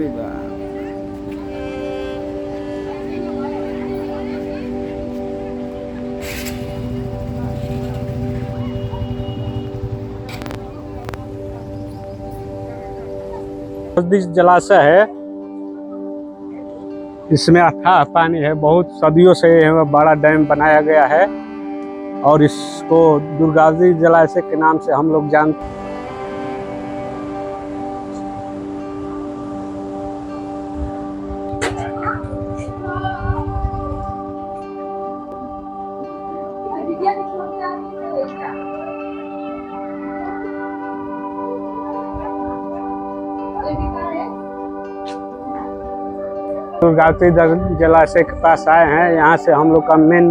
अरे वाह। जलाशय है, इसमें अथाह पानी है। बहुत सदियों से यह बड़ा डैम बनाया गया है और इसको दुर्गावती जलाशय के नाम से हम लोग जानते हैं। दुर्गावती जलाशय के पास आए हैं। यहाँ से हम लोग का मेन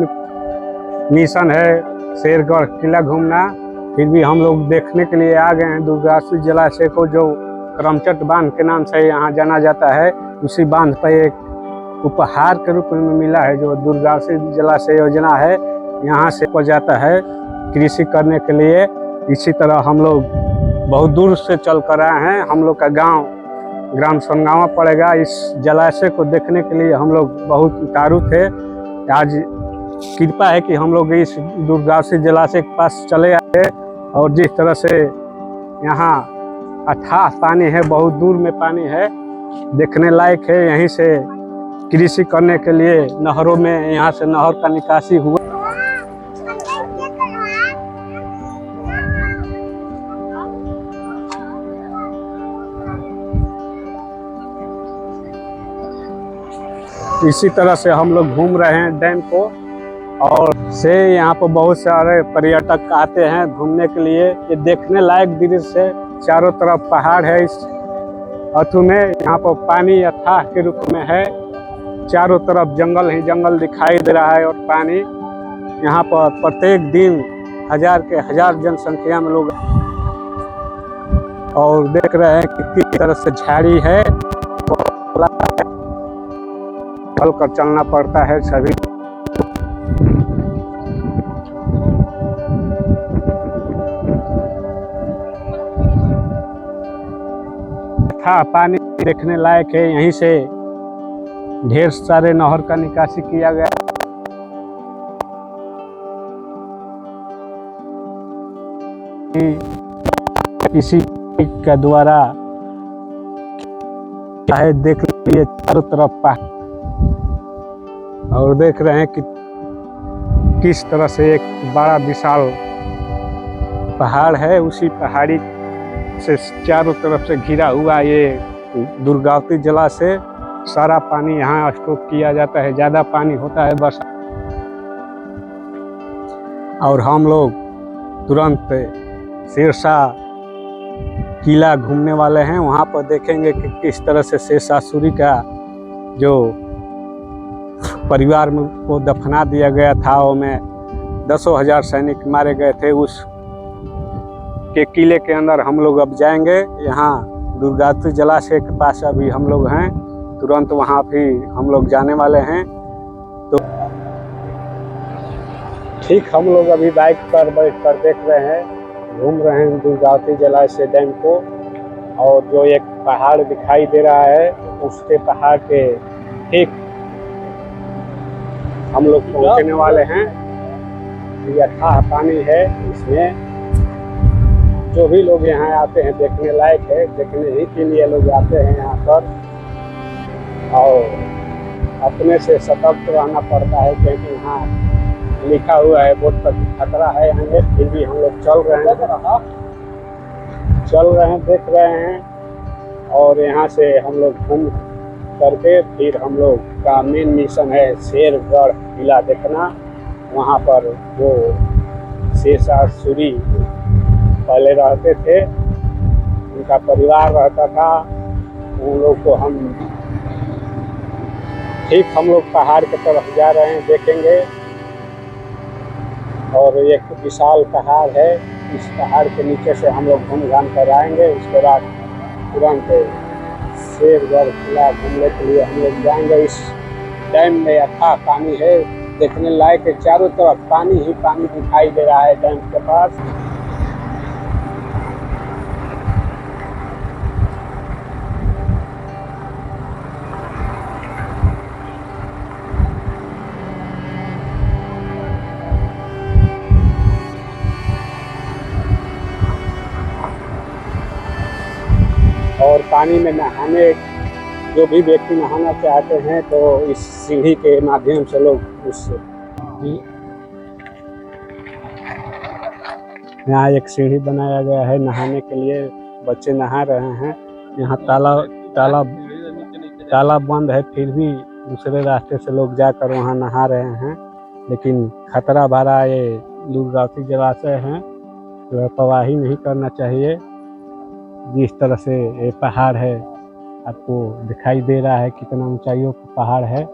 मिशन है शेरगढ़ किला घूमना। फिर भी हम लोग देखने के लिए आ गए हैं दुर्गावती जलाशय को, जो करमचट बांध के नाम से यहाँ जाना जाता है। उसी बांध पर एक उपहार के रूप में मिला है जो दुर्गावती जलाशय योजना है। यहाँ से हो जाता है कृषि करने के लिए। इसी तरह हम लोग बहुत दूर से चल कर आए हैं। हम लोग का ग्राम सोनगावा पड़ेगा। इस जलाशय को देखने के लिए हम लोग बहुत उतारू थे। आज कृपा है कि हम लोग इस दुर्गावती जलाशय के पास चले आए और जिस तरह से यहाँ अथाह पानी है, बहुत दूर में पानी है, देखने लायक है। यहीं से कृषि करने के लिए नहरों में यहाँ से नहर का निकासी हुआ। इसी तरह से हम लोग घूम रहे हैं डैम को, और से यहाँ पर बहुत सारे पर्यटक आते हैं घूमने के लिए। ये देखने लायक दृश्य है। चारों तरफ पहाड़ है। इस अथु में यहाँ पर पानी अथाह के रूप में है। चारों तरफ जंगल ही जंगल दिखाई दे रहा है और पानी यहाँ पर प्रत्येक दिन हजार के हजार जनसंख्या में लोग और देख रहे हैं कि किस तरह से झाड़ी है। चल कर चलना पड़ता है सभी। था पानी देखने लायक है। यहीं से ढेर सारे नहर का निकासी किया गया। किसी के द्वारा चाहे देख लीजिए चारों तरफ पहाड़, और देख रहे हैं कि किस तरह से एक बड़ा विशाल पहाड़ है। उसी पहाड़ी से चारों तरफ से घिरा हुआ ये दुर्गावती जलाशय। सारा पानी यहाँ स्टोर किया जाता है। ज़्यादा पानी होता है बरसात। और हम लोग तुरंत शेरशाह किला घूमने वाले हैं। वहाँ पर देखेंगे कि किस तरह से शेरशाह सूरी का जो परिवार में को दफना दिया गया था, उसमें 10,000 सैनिक मारे गए थे। उस के किले के अंदर हम लोग अब जाएंगे। यहाँ दुर्गावती जलाशय के पास अभी हम लोग हैं। तुरंत वहाँ भी हम लोग जाने वाले हैं। तो ठीक हम लोग अभी बाइक पर बैठ कर देख रहे हैं, घूम रहे हैं दुर्गावती जलाशय डैम को। और जो एक पहाड़ दिखाई दे रहा है, उसके पहाड़ के ठीक हम लोग पहुँचने वाले हैं। ये अथाह पानी है। इसमें जो भी लोग यहाँ आते हैं देखने लायक है। देखने ही के लिए लोग आते हैं यहाँ पर, और अपने से सतर्क रहना पड़ता है क्योंकि यहाँ लिखा हुआ है बोर्ड पर खतरा है यहाँ। फिर भी हम लोग चल रहे हैं, देख रहे हैं। और यहाँ से हम लोग घूम करके फिर हम लोग का मेन मिशन है शेरगढ़ किला देखना। वहाँ पर वो शेरशाह सूरी पहले रहते थे, उनका परिवार रहता था। उन लोग को हम लोग पहाड़ की तरफ जा रहे हैं, देखेंगे। और एक विशाल पहाड़ है। इस पहाड़ के नीचे से हम लोग घूम घाम कर आएंगे। उसके बाद तुरंत शेरगढ़ किला घूमने के लिए हम लोग जाएंगे। इस डैम में अथाह पानी है, देखने लायक है। चारों तरफ पानी ही पानी दिखाई दे रहा है डैम के पास। और पानी में नहाने, जो भी व्यक्ति नहाना चाहते हैं तो इस सीढ़ी के माध्यम से लोग उस यहाँ एक सीढ़ी बनाया गया है नहाने के लिए। बच्चे नहा रहे हैं। यहाँ तालाब बंद है, फिर भी दूसरे रास्ते से लोग जाकर वहाँ नहा रहे हैं। लेकिन खतरा भरा ये दुर्गावती जलाशय है, तो प्रवाही नहीं करना चाहिए। जिस तरह से ये पहाड़ है, आपको दिखाई दे रहा है कितना ऊंचाइयों पर पहाड़ है।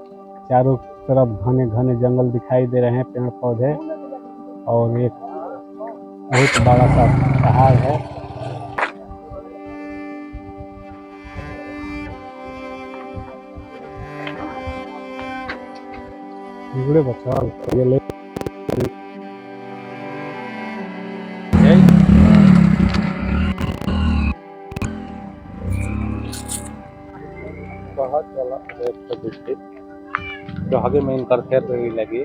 चारों तरफ घने घने जंगल दिखाई दे रहे हैं, पेड़ पौधे, और एक बहुत बड़ा सा पहाड़ है। बिगड़े बच्चा ये ले बहुत चला तो आगे में इनकर खेत लगी।